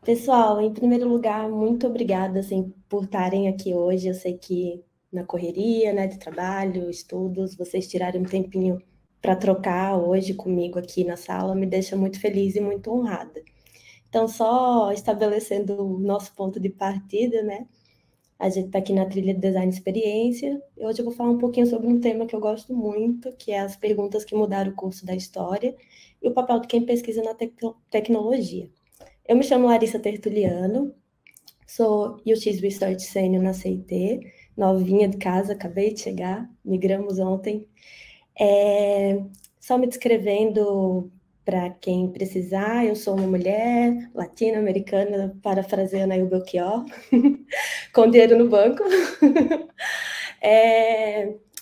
Pessoal, em primeiro lugar, muito obrigada, assim, por estarem aqui hoje. Eu sei que na correria, né, de trabalho, estudos, vocês tirarem um tempinho para trocar hoje comigo aqui na sala me deixa muito feliz e muito honrada. Então, só estabelecendo o nosso ponto de partida, né? A gente está aqui na trilha de Design Experiência. E hoje eu vou falar um pouquinho sobre um tema que eu gosto muito, que é as perguntas que mudaram o curso da história e o papel de quem pesquisa na tecnologia. Eu me chamo Larissa Tertuliano, sou UX Research Senior na CIT, novinha de casa, acabei de chegar, migramos ontem. Só me descrevendo para quem precisar, eu sou uma mulher latino-americana, parafraseando aí o Belchior, com dinheiro no banco.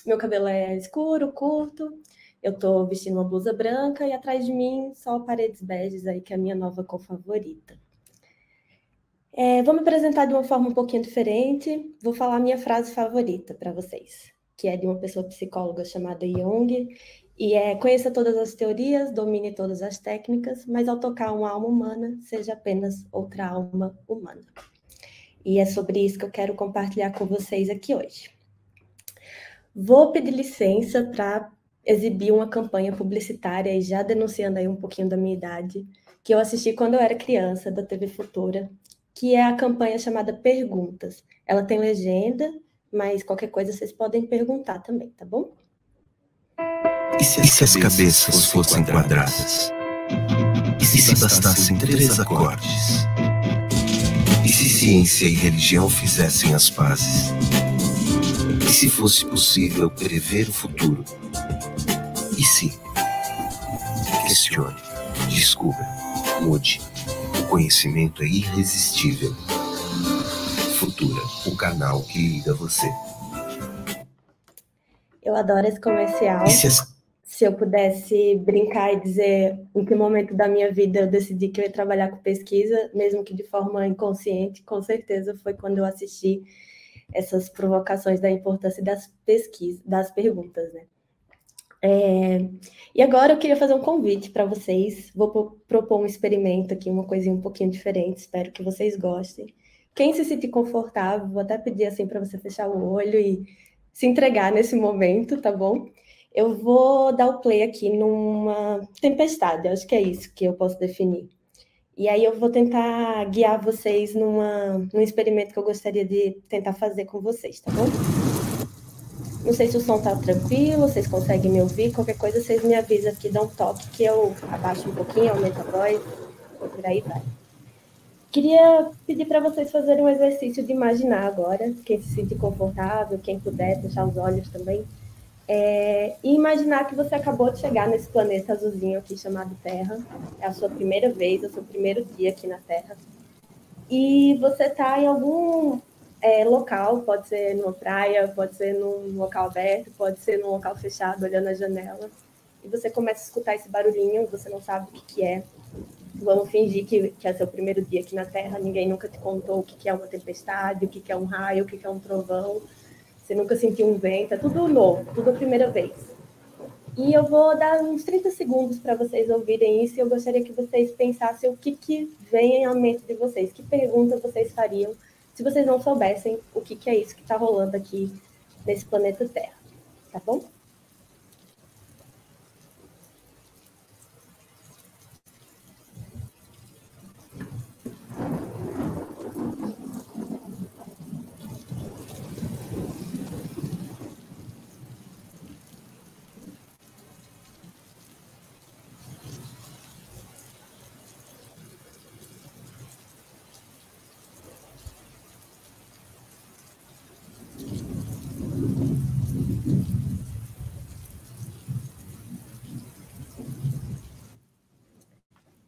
Meu cabelo é escuro, curto, eu estou vestindo uma blusa branca e atrás de mim só paredes beges aí, que é a minha nova cor favorita. Vou me apresentar de uma forma um pouquinho diferente. Vou falar a minha frase favorita para vocês, que é de uma pessoa psicóloga chamada Jung, e conheça todas as teorias, domine todas as técnicas, mas ao tocar uma alma humana, seja apenas outra alma humana. E é sobre isso que eu quero compartilhar com vocês aqui hoje. Vou pedir licença para exibir uma campanha publicitária, e já denunciando aí um pouquinho da minha idade, que eu assisti quando eu era criança, da TV Futura, que é a campanha chamada Perguntas. Ela tem legenda, mas qualquer coisa vocês podem perguntar também, tá bom? E se as cabeças fossem quadradas? E se bastassem 3 acordes? E se ciência e religião fizessem as pazes? E se fosse possível prever o futuro? E se? Questione, descubra, mude. O conhecimento é irresistível. Futura, o canal que liga você. Eu adoro esse comercial. Se eu pudesse brincar e dizer em que momento da minha vida eu decidi que eu ia trabalhar com pesquisa, mesmo que de forma inconsciente, com certeza foi quando eu assisti essas provocações da importância das pesquisas, das perguntas, né? E agora eu queria fazer um convite para vocês. Vou propor um experimento aqui, uma coisinha um pouquinho diferente. Espero que vocês gostem. Quem se sentir confortável, vou até pedir assim para você fechar o olho e se entregar nesse momento, tá bom? Eu vou dar o play aqui numa tempestade, acho que é isso que eu posso definir. E aí eu vou tentar guiar vocês num experimento que eu gostaria de tentar fazer com vocês, tá bom? Não sei se o som tá tranquilo, vocês conseguem me ouvir. Qualquer coisa, vocês me avisam aqui, dão um toque que eu abaixo um pouquinho, aumento a voz, e por aí vai. Queria pedir para vocês fazerem um exercício de imaginar agora, quem se sentir confortável, quem puder, fechar os olhos também. E imaginar que você acabou de chegar nesse planeta azulzinho aqui chamado Terra. É a sua primeira vez, é o seu primeiro dia aqui na Terra. E você está em algum local, pode ser numa praia, pode ser num local aberto, pode ser num local fechado, olhando a janela. E você começa a escutar esse barulhinho, você não sabe o que é. Vamos fingir que é seu primeiro dia aqui na Terra, ninguém nunca te contou o que é uma tempestade, o que é um raio, o que é um trovão. Você nunca sentiu um vento, é tudo novo, tudo a primeira vez. E eu vou dar uns 30 segundos para vocês ouvirem isso e eu gostaria que vocês pensassem o que vem à mente de vocês, que perguntas vocês fariam se vocês não soubessem o que é isso que está rolando aqui nesse planeta Terra, tá bom?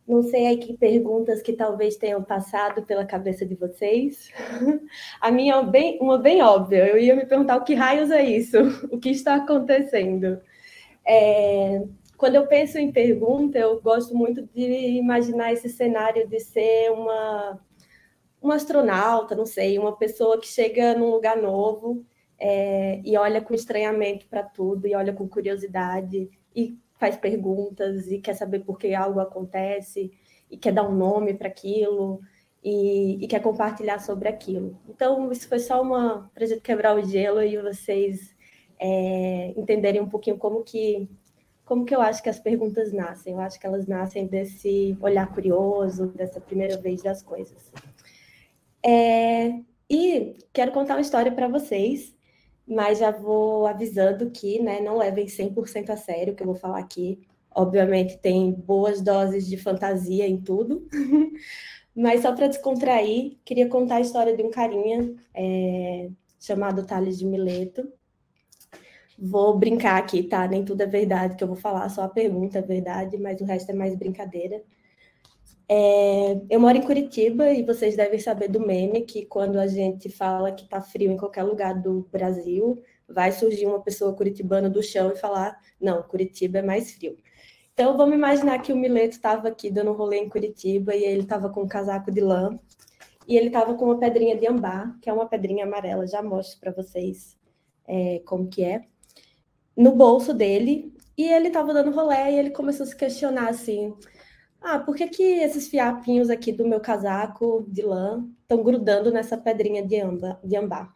Não sei aí que perguntas que talvez tenham passado pela cabeça de vocês. A minha é uma bem óbvia. Eu ia me perguntar o que raios é isso? O que está acontecendo? Quando eu penso em pergunta, eu gosto muito de imaginar esse cenário de ser uma astronauta, não sei, uma pessoa que chega num lugar novo e olha com estranhamento para tudo, e olha com curiosidade, e faz perguntas, e quer saber por que algo acontece, e quer dar um nome para aquilo, e quer compartilhar sobre aquilo. Então, isso foi só para a gente quebrar o gelo e vocês entenderem um pouquinho como que eu acho que as perguntas nascem. Eu acho que elas nascem desse olhar curioso, dessa primeira vez das coisas. E quero contar uma história para vocês, mas já vou avisando que, né, não levem 100% a sério o que eu vou falar aqui. Obviamente tem boas doses de fantasia em tudo, mas só para descontrair, queria contar a história de um carinha chamado Tales de Mileto. Vou brincar aqui, tá? Nem tudo é verdade que eu vou falar, só a pergunta é verdade, mas o resto é mais brincadeira. Eu moro em Curitiba e vocês devem saber do meme que quando a gente fala que tá frio em qualquer lugar do Brasil, vai surgir uma pessoa curitibana do chão e falar, não, Curitiba é mais frio. Então, vamos imaginar que o Mileto estava aqui dando um rolê em Curitiba e ele estava com um casaco de lã e ele estava com uma pedrinha de ambá, que é uma pedrinha amarela, já mostro para vocês como que é, no bolso dele, e ele estava dando rolê e ele começou a se questionar assim, por que esses fiapinhos aqui do meu casaco de lã estão grudando nessa pedrinha de ambá?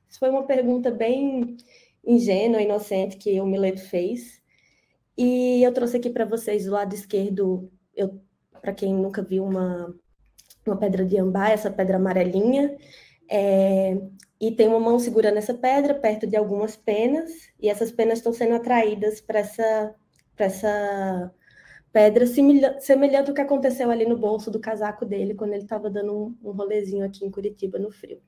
Isso foi uma pergunta bem ingênua, inocente que o Mileto fez. E eu trouxe aqui para vocês do lado esquerdo, para quem nunca viu uma pedra de ambá, essa pedra amarelinha, e tem uma mão segurando essa pedra perto de algumas penas, e essas penas estão sendo atraídas para essa pedra, semelhante ao que aconteceu ali no bolso do casaco dele, quando ele estava dando um rolezinho aqui em Curitiba, no frio.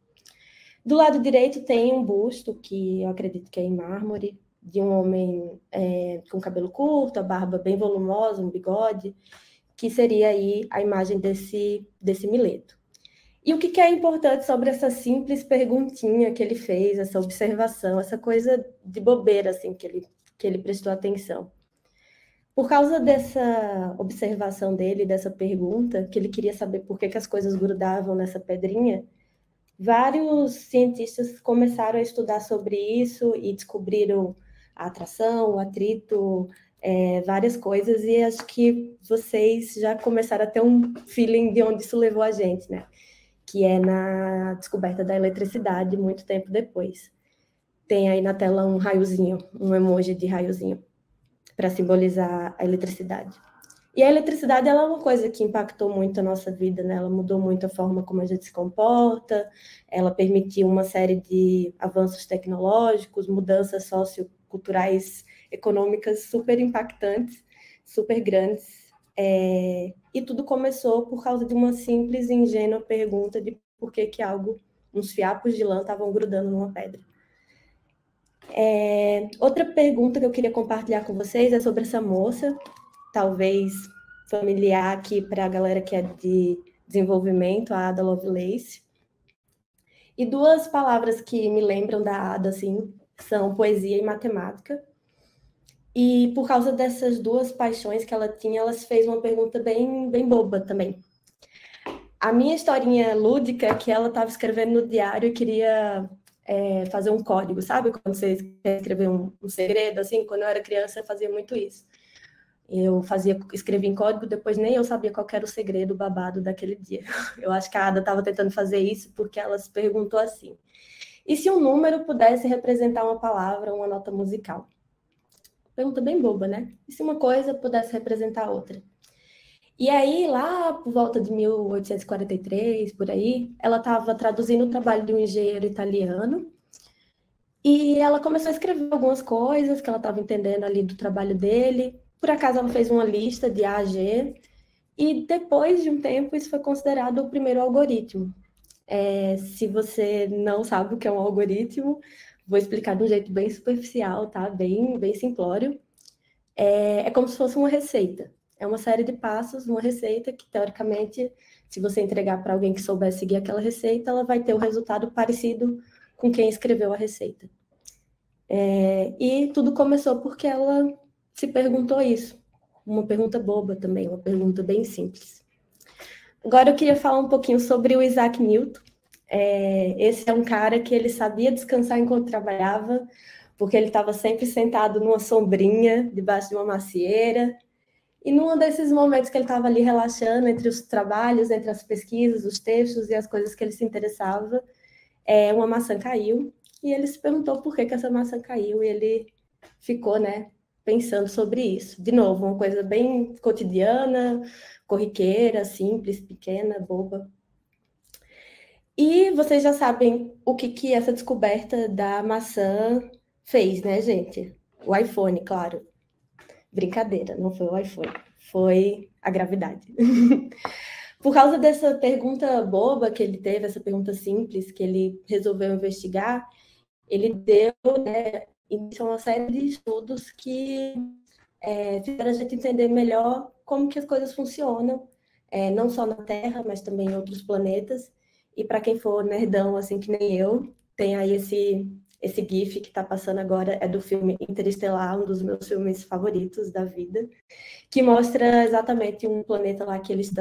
Do lado direito tem um busto, que eu acredito que é em mármore, de um homem com cabelo curto, a barba bem volumosa, um bigode, que seria aí a imagem desse Mileto. E o que é importante sobre essa simples perguntinha que ele fez, essa observação, essa coisa de bobeira assim, que ele prestou atenção? Por causa dessa observação dele, dessa pergunta, que ele queria saber por que as coisas grudavam nessa pedrinha, vários cientistas começaram a estudar sobre isso e descobriram a atração, o atrito, várias coisas, e acho que vocês já começaram a ter um feeling de onde isso levou a gente, né? Que é na descoberta da eletricidade, muito tempo depois. Tem aí na tela um raiozinho, um emoji de raiozinho, para simbolizar a eletricidade. E a eletricidade ela é uma coisa que impactou muito a nossa vida, né? Ela mudou muito a forma como a gente se comporta, ela permitiu uma série de avanços tecnológicos, mudanças socioculturais, econômicas super impactantes, super grandes. E tudo começou por causa de uma simples e ingênua pergunta de por que uns fiapos de lã estavam grudando numa pedra. Outra pergunta que eu queria compartilhar com vocês é sobre essa moça, talvez familiar aqui para a galera que é de desenvolvimento, a Ada Lovelace. E duas palavras que me lembram da Ada, assim, são poesia e matemática. E por causa dessas duas paixões que ela tinha, ela fez uma pergunta bem, bem boba também. A minha historinha lúdica é que ela estava escrevendo no diário e queria fazer um código, sabe? Quando você quer escrever um segredo, assim, quando eu era criança eu fazia muito isso. Eu escrevia em código, depois nem eu sabia qual era o segredo babado daquele dia. Eu acho que a Ada estava tentando fazer isso porque ela se perguntou assim, e se um número pudesse representar uma palavra, uma nota musical? Pergunta bem boba, né? E se uma coisa pudesse representar outra? E aí, lá por volta de 1843, por aí, ela estava traduzindo o trabalho de um engenheiro italiano e ela começou a escrever algumas coisas que ela estava entendendo ali do trabalho dele. Por acaso, ela fez uma lista de A a G e depois de um tempo isso foi considerado o primeiro algoritmo. Se você não sabe o que é um algoritmo, vou explicar de um jeito bem superficial, tá? Bem, bem simplório. É como se fosse uma receita. É uma série de passos, uma receita que, teoricamente, se você entregar para alguém que souber seguir aquela receita, ela vai ter um resultado parecido com quem escreveu a receita. E tudo começou porque ela se perguntou isso. Uma pergunta boba também, uma pergunta bem simples. Agora eu queria falar um pouquinho sobre o Isaac Newton. Esse é um cara que ele sabia descansar enquanto trabalhava, porque ele estava sempre sentado numa sombrinha, debaixo de uma macieira, E num desses momentos que ele estava ali relaxando entre os trabalhos, entre as pesquisas, os textos e as coisas que ele se interessava, uma maçã caiu. E ele se perguntou por que essa maçã caiu. E ele ficou, né, pensando sobre isso. De novo, uma coisa bem cotidiana, corriqueira, simples, pequena, boba. E vocês já sabem o que essa descoberta da maçã fez, né, gente? O iPhone, claro. Brincadeira, não foi o iPhone, foi a gravidade. Por causa dessa pergunta boba que ele teve, essa pergunta simples que ele resolveu investigar, ele deu, né, início a uma série de estudos que fizeram a gente entender melhor como que as coisas funcionam, não só na Terra, mas também em outros planetas. E para quem for nerdão, assim que nem eu, tem aí esse GIF que está passando agora, é do filme Interestelar, um dos meus filmes favoritos da vida, que mostra exatamente um planeta lá que eles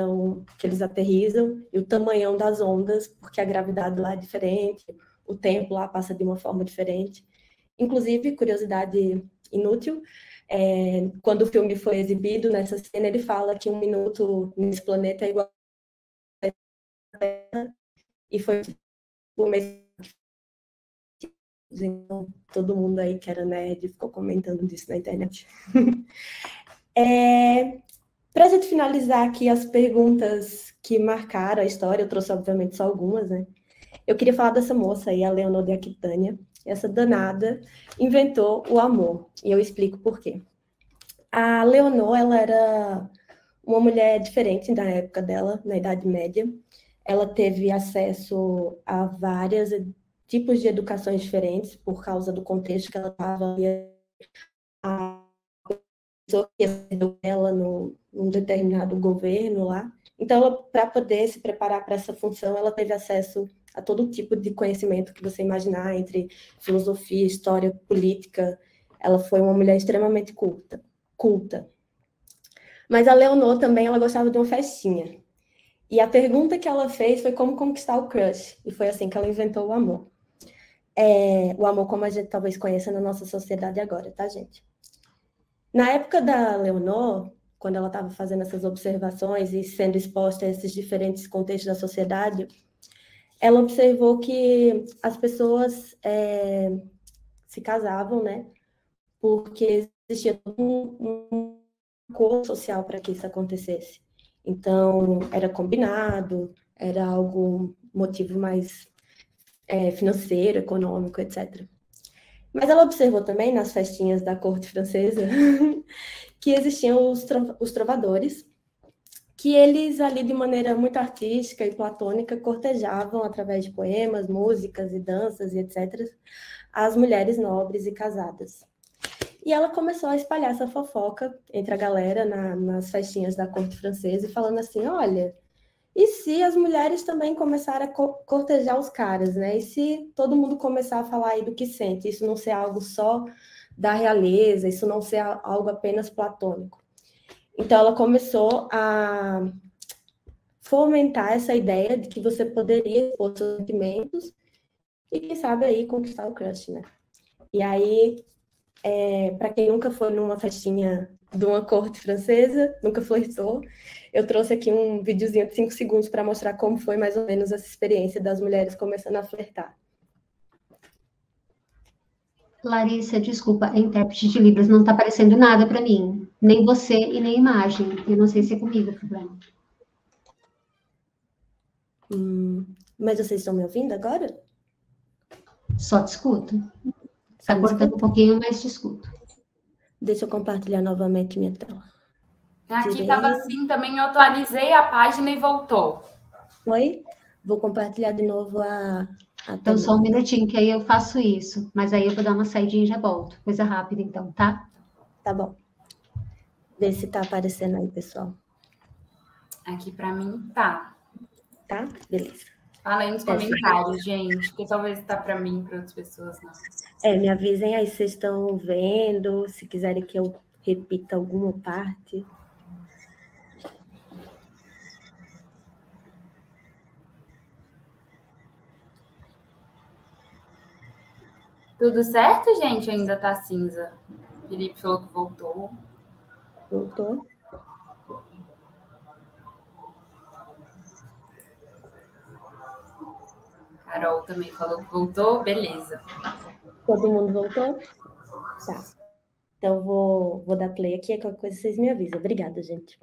aterrissam, e o tamanhão das ondas, porque a gravidade lá é diferente, o tempo lá passa de uma forma diferente. Inclusive, curiosidade inútil, quando o filme foi exibido, nessa cena ele fala que 1 minuto nesse planeta é igual a Terra, e foi o mês. Então, todo mundo aí que era nerd ficou comentando disso na internet. Para a gente finalizar aqui as perguntas que marcaram a história, eu trouxe obviamente só algumas, né? Eu queria falar dessa moça aí, a Leonor de Aquitânia. Essa danada inventou o amor, e eu explico por quê. A Leonor, ela era uma mulher diferente da época dela, na Idade Média. Ela teve acesso a vários tipos de educações diferentes por causa do contexto que ela estava. A pessoa que ela num determinado governo lá. Então, para poder se preparar para essa função, ela teve acesso a todo tipo de conhecimento que você imaginar, entre filosofia, história, política. Ela foi uma mulher extremamente culta. Mas a Leonor também, ela gostava de uma festinha. E a pergunta que ela fez foi como conquistar o crush. E foi assim que ela inventou o amor. O amor como a gente talvez conheça na nossa sociedade agora, tá, gente? Na época da Leonor, quando ela estava fazendo essas observações e sendo exposta a esses diferentes contextos da sociedade, ela observou que as pessoas se casavam, né? Porque existia um acordo social para que isso acontecesse. Então, era combinado, era algum motivo mais financeiro, econômico, etc. Mas ela observou também, nas festinhas da corte francesa, que existiam os trovadores, que eles ali, de maneira muito artística e platônica, cortejavam, através de poemas, músicas e danças e etc., as mulheres nobres e casadas. E ela começou a espalhar essa fofoca entre a galera nas festinhas da corte francesa, e falando assim, olha, e se as mulheres também começarem a cortejar os caras, né? E se todo mundo começar a falar aí do que sente, isso não ser algo só da realeza, isso não ser algo apenas platônico. Então, ela começou a fomentar essa ideia de que você poderia expor seus sentimentos e, quem sabe, aí conquistar o crush, né? E aí, para quem nunca foi numa festinha de uma corte francesa, nunca flertou, eu trouxe aqui um videozinho de 5 segundos para mostrar como foi mais ou menos essa experiência das mulheres começando a flertar. Larissa, desculpa, a intérprete de Libras não está aparecendo nada para mim. Nem você e nem imagem. Eu não sei se é comigo o problema. Mas vocês estão me ouvindo agora? Só te escuto. Está cortando um pouquinho, mas te escuto. Deixa eu compartilhar novamente minha tela. Aqui estava assim também, eu atualizei a página e voltou. Oi? Vou compartilhar de novo a Então, só um minutinho, que aí eu faço isso. Mas aí eu vou dar uma saidinha e já volto. Coisa rápida, então, tá? Tá bom. Vê se tá aparecendo aí, pessoal. Aqui para mim tá. Tá? Beleza. Fala aí nos comentários, gente, porque talvez tá para mim, para outras pessoas não. Me avisem aí se vocês estão vendo, se quiserem que eu repita alguma parte. Tudo certo, gente? Ainda tá cinza. Felipe falou que voltou. Voltou? Carol também falou que voltou, beleza. Todo mundo voltou? Tá. Então, vou dar play aqui, qualquer coisa vocês me avisam. Obrigada, gente.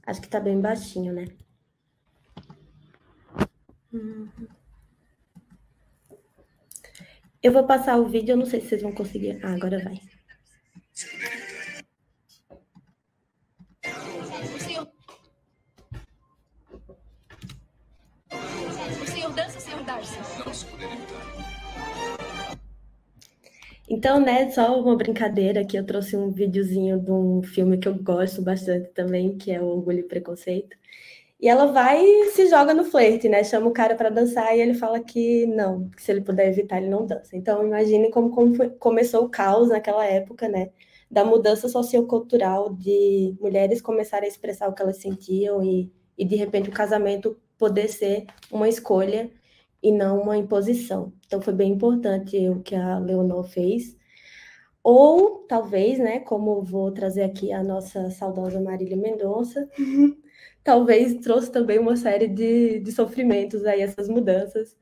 Acho que tá bem baixinho, né? Eu vou passar o vídeo, eu não sei se vocês vão conseguir. Ah, agora vai. O senhor dança, senhor Darcy? Então, né, só uma brincadeira que eu trouxe um videozinho de um filme que eu gosto bastante também, que é o Orgulho e Preconceito. E ela vai e se joga no flerte, né? Chama o cara para dançar e ele fala que não, que se ele puder evitar, ele não dança. Então, imagine como começou o caos naquela época, né? Da mudança sociocultural de mulheres começarem a expressar o que elas sentiam e de repente, o casamento poder ser uma escolha e não uma imposição. Então, foi bem importante o que a Leonor fez. Ou, talvez, né, como vou trazer aqui a nossa saudosa Marília Mendonça, talvez trouxe também uma série de sofrimentos aí, essas mudanças,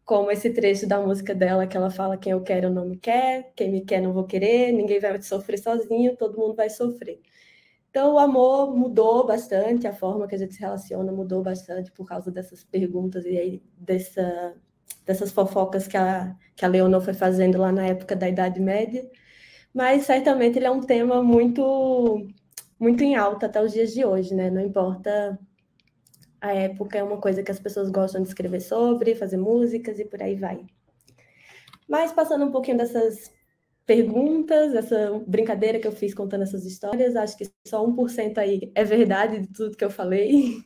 como esse trecho da música dela, que ela fala: quem eu quero não me quer, quem me quer não vou querer, ninguém vai sofrer sozinho, todo mundo vai sofrer. Então, o amor mudou bastante, a forma que a gente se relaciona mudou bastante por causa dessas perguntas e aí dessas fofocas que a Leonor foi fazendo lá na época da Idade Média. Mas, certamente, ele é um tema muito, muito em alta até os dias de hoje, né? Não importa a época, é uma coisa que as pessoas gostam de escrever sobre, fazer músicas e por aí vai. Mas, passando um pouquinho dessas perguntas, essa brincadeira que eu fiz contando essas histórias, acho que só 1% aí é verdade de tudo que eu falei.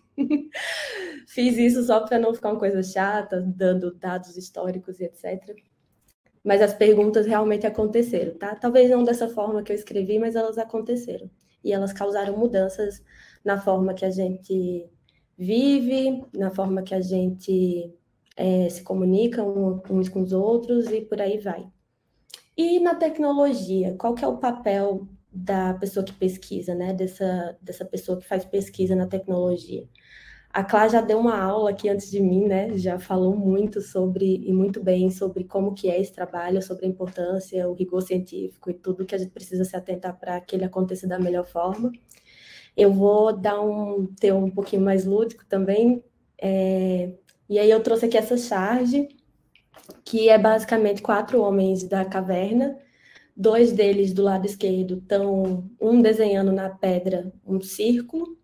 Fiz isso só para não ficar uma coisa chata, dando dados históricos e etc. Mas as perguntas realmente aconteceram, tá? Talvez não dessa forma que eu escrevi, mas elas aconteceram. E elas causaram mudanças na forma que a gente vive, na forma que a gente se comunica uns com os outros e por aí vai. E na tecnologia, qual que é o papel da pessoa que pesquisa, né? Dessa pessoa que faz pesquisa na tecnologia? A Clá já deu uma aula aqui antes de mim, né? Já falou muito sobre, e muito bem, sobre como que é esse trabalho, sobre a importância, o rigor científico e tudo que a gente precisa se atentar para que ele aconteça da melhor forma. Eu vou ter um pouquinho mais lúdico também. E aí eu trouxe aqui essa charge, que é basicamente 4 homens da caverna. 2 deles do lado esquerdo estão, um desenhando na pedra um círculo,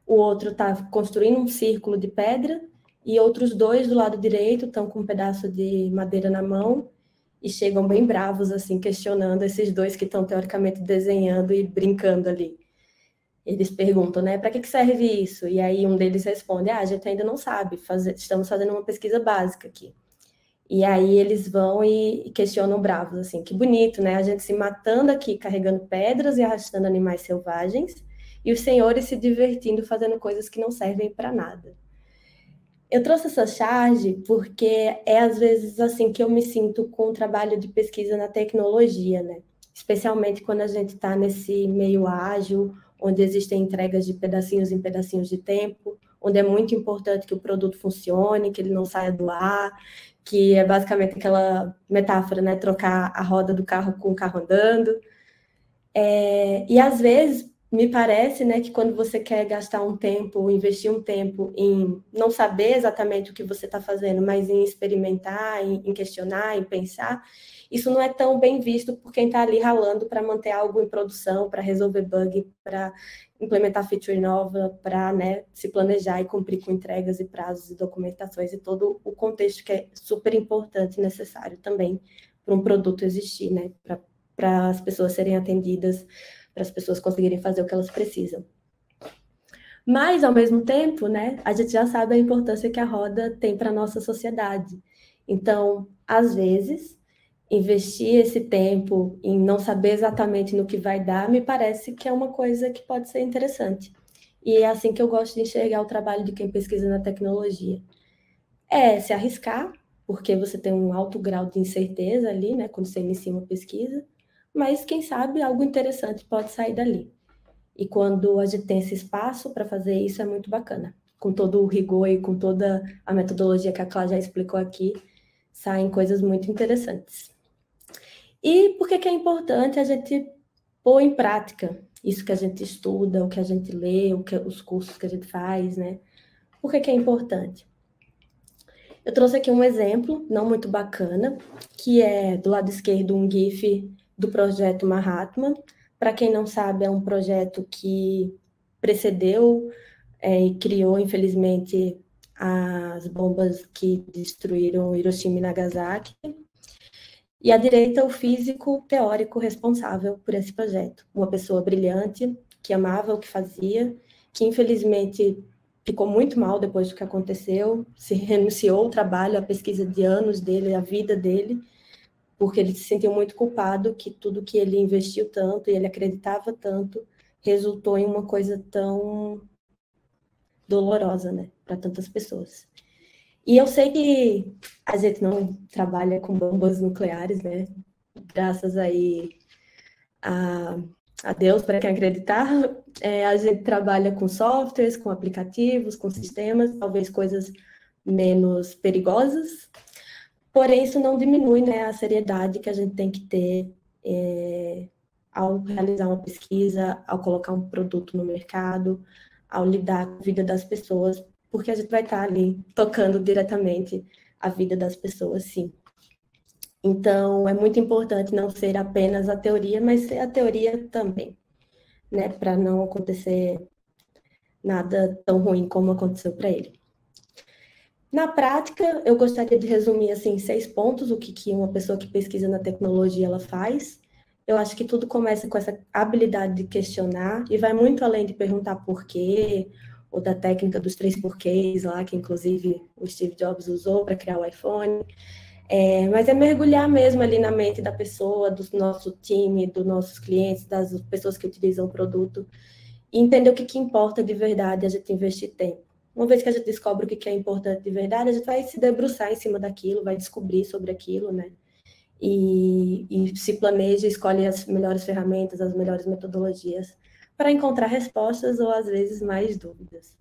o outro está construindo um círculo de pedra, e outros 2 do lado direito estão com um pedaço de madeira na mão e chegam bem bravos, assim, questionando esses 2 que estão teoricamente desenhando e brincando ali. Eles perguntam, né, para que serve isso? E aí um deles responde: a gente ainda não sabe, estamos fazendo uma pesquisa básica aqui. E aí eles vão e questionam bravos, assim, que bonito, né? A gente se matando aqui, carregando pedras e arrastando animais selvagens, e os senhores se divertindo fazendo coisas que não servem para nada. Eu trouxe essa charge porque é às vezes assim que eu me sinto com o trabalho de pesquisa na tecnologia, né? Especialmente quando a gente está nesse meio ágil, onde existem entregas de pedacinhos em pedacinhos de tempo, onde é muito importante que o produto funcione, que ele não saia do ar, que é basicamente aquela metáfora, né? Trocar a roda do carro com o carro andando. E às vezes me parece, né, que quando você quer gastar um tempo, investir um tempo em não saber exatamente o que você está fazendo, mas em experimentar, em questionar, em pensar, isso não é tão bem visto por quem está ali ralando para manter algo em produção, para resolver bug, para implementar feature nova, para, né, se planejar e cumprir com entregas e prazos e documentações e todo o contexto que é super importante e necessário também para um produto existir, né, para as pessoas serem atendidas, para as pessoas conseguirem fazer o que elas precisam. Mas, ao mesmo tempo, né, a gente já sabe a importância que a roda tem para a nossa sociedade. Então, às vezes, investir esse tempo em não saber exatamente no que vai dar, me parece que é uma coisa que pode ser interessante. E é assim que eu gosto de enxergar o trabalho de quem pesquisa na tecnologia. É se arriscar, porque você tem um alto grau de incerteza ali, né, quando você inicia uma pesquisa, mas quem sabe algo interessante pode sair dali. E quando a gente tem esse espaço para fazer isso, é muito bacana. com todo o rigor e com toda a metodologia que a Cláudia já explicou aqui, saem coisas muito interessantes. E por que é importante a gente pôr em prática isso que a gente estuda, o que a gente lê, os cursos que a gente faz, né? Por que é importante? Eu trouxe aqui um exemplo, não muito bacana, que é do lado esquerdo um GIF do projeto Mahatma. Para quem não sabe, é um projeto que precedeu e criou, infelizmente, as bombas que destruíram Hiroshima e Nagasaki. E à direita, o físico teórico responsável por esse projeto. Uma pessoa brilhante, que amava o que fazia, que infelizmente ficou muito mal depois do que aconteceu, se renunciou ao trabalho, à pesquisa de anos dele, à vida dele, porque ele se sentiu muito culpado que tudo que ele investiu tanto e ele acreditava tanto resultou em uma coisa tão dolorosa, né, para tantas pessoas. E eu sei que a gente não trabalha com bombas nucleares, né, graças aí a Deus, para quem acreditar, a gente trabalha com softwares, com aplicativos, com sistemas, talvez coisas menos perigosas, porém isso não diminui, né, a seriedade que a gente tem que ter ao realizar uma pesquisa, ao colocar um produto no mercado, ao lidar com a vida das pessoas, porque a gente vai estar ali tocando diretamente a vida das pessoas, sim. Então, é muito importante não ser apenas a teoria, mas ser a teoria também, né? Para não acontecer nada tão ruim como aconteceu para ele. Na prática, eu gostaria de resumir, assim, 6 pontos, o que uma pessoa que pesquisa na tecnologia ela faz. Eu acho que tudo começa com essa habilidade de questionar e vai muito além de perguntar por quê, ou da técnica dos 3 porquês lá, que inclusive o Steve Jobs usou para criar o iPhone. Mas é mergulhar mesmo ali na mente da pessoa, do nosso time, dos nossos clientes, das pessoas que utilizam o produto, e entender o que importa de verdade a gente investir tempo. Uma vez que a gente descobre o que é importante de verdade, a gente vai se debruçar em cima daquilo, vai descobrir sobre aquilo, né? E se planeja, escolhe as melhores ferramentas, as melhores metodologias para encontrar respostas ou, às vezes, mais dúvidas.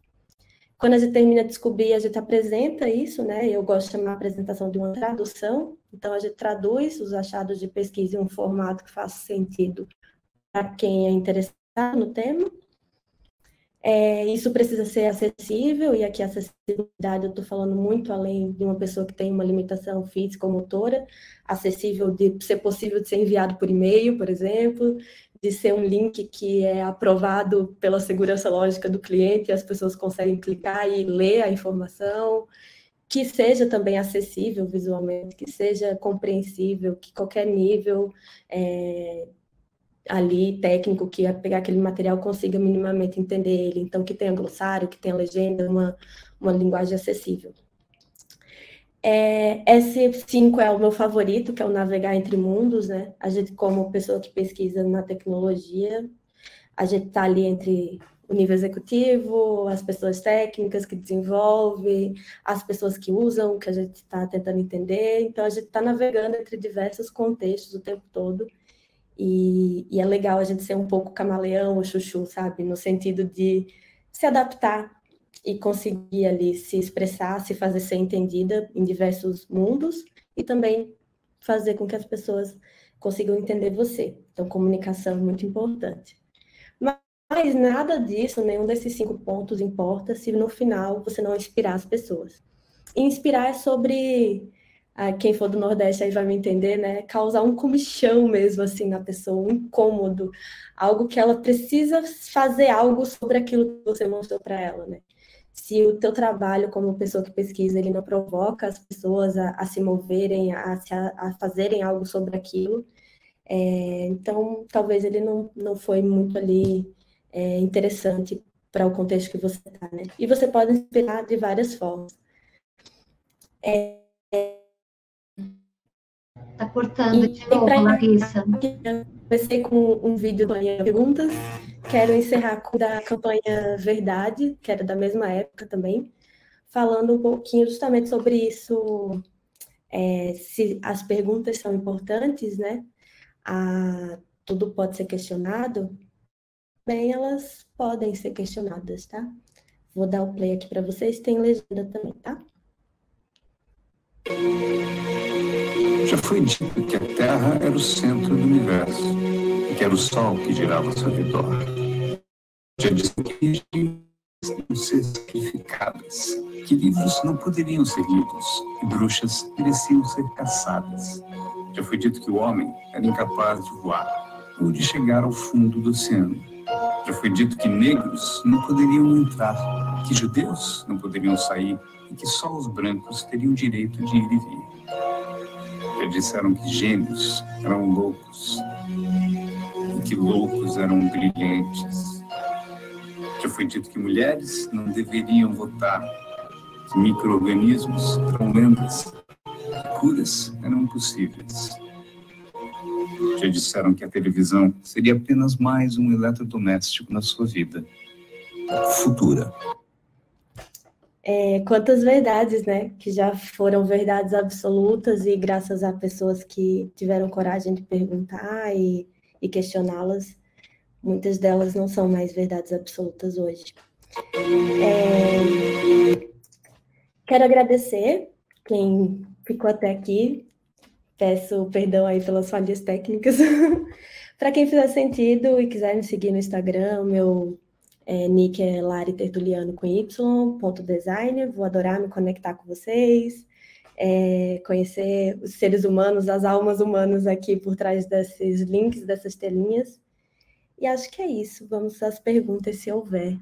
Quando a gente termina de descobrir, a gente apresenta isso, né? Eu gosto de chamar a apresentação de uma tradução. Então, a gente traduz os achados de pesquisa em um formato que faça sentido para quem é interessado no tema. Isso precisa ser acessível, e aqui a acessibilidade eu estou falando muito além de uma pessoa que tem uma limitação física ou motora, acessível de ser possível de ser enviado por e-mail, por exemplo, de ser um link que é aprovado pela segurança lógica do cliente, e as pessoas conseguem clicar e ler a informação, que seja também acessível visualmente, que seja compreensível, que qualquer nível ali técnico que ia pegar aquele material consiga minimamente entender ele, então que tenha glossário, que tenha legenda, uma linguagem acessível. Esse 5 é o meu favorito, que é o navegar entre mundos, né? A gente, como pessoa que pesquisa na tecnologia, a gente está ali entre o nível executivo, as pessoas técnicas que desenvolvem, as pessoas que usam, que a gente está tentando entender, então a gente está navegando entre diversos contextos o tempo todo. E é legal a gente ser um pouco camaleão ou chuchu, sabe? No sentido de se adaptar e conseguir ali se expressar, se fazer ser entendida em diversos mundos e também fazer com que as pessoas consigam entender você. Então, comunicação é muito importante. Mas nada disso, nenhum desses 5 pontos importa se no final você não inspirar as pessoas. E inspirar é sobre... quem for do Nordeste aí vai me entender, né? Causar um comichão mesmo, assim, na pessoa, um incômodo, algo que ela precisa fazer algo sobre aquilo que você mostrou para ela, né? Se o teu trabalho como pessoa que pesquisa, ele não provoca as pessoas a se moverem, a fazerem algo sobre aquilo, então talvez ele não foi muito ali interessante para o contexto que você está, né? E você pode inspirar de várias formas. Tá cortando de novo, Larissa. Comecei com um vídeo de perguntas. Quero encerrar com da campanha Verdade, que era da mesma época também, falando um pouquinho justamente sobre isso, se as perguntas são importantes, né? Tudo pode ser questionado, bem, elas podem ser questionadas, tá? Vou dar o play aqui para vocês, tem legenda também, tá? Já foi dito que a Terra era o centro do universo, e que era o Sol que girava ao seu redor. Já disse que deveriam ser sacrificadas, que livros não poderiam ser lidos, e bruxas mereciam ser caçadas. Já foi dito que o homem era incapaz de voar, ou de chegar ao fundo do oceano. Já foi dito que negros não poderiam entrar, que judeus não poderiam sair, e que só os brancos teriam direito de ir e vir. Já disseram que gênios eram loucos, e que loucos eram brilhantes. Já foi dito que mulheres não deveriam votar, que micro-organismos eram lendas, que curas eram impossíveis. Já disseram que a televisão seria apenas mais um eletrodoméstico na sua vida futura. Quantas verdades, né? Que já foram verdades absolutas e graças a pessoas que tiveram coragem de perguntar e questioná-las, muitas delas não são mais verdades absolutas hoje. Quero agradecer quem ficou até aqui. Peço perdão aí pelas falhas técnicas. Para quem fizer sentido e quiser me seguir no Instagram, meu nick é Lari Tertuliano com y.design. Vou adorar me conectar com vocês, conhecer os seres humanos, as almas humanas aqui por trás desses links, dessas telinhas. E acho que é isso. Vamos às perguntas, se houver.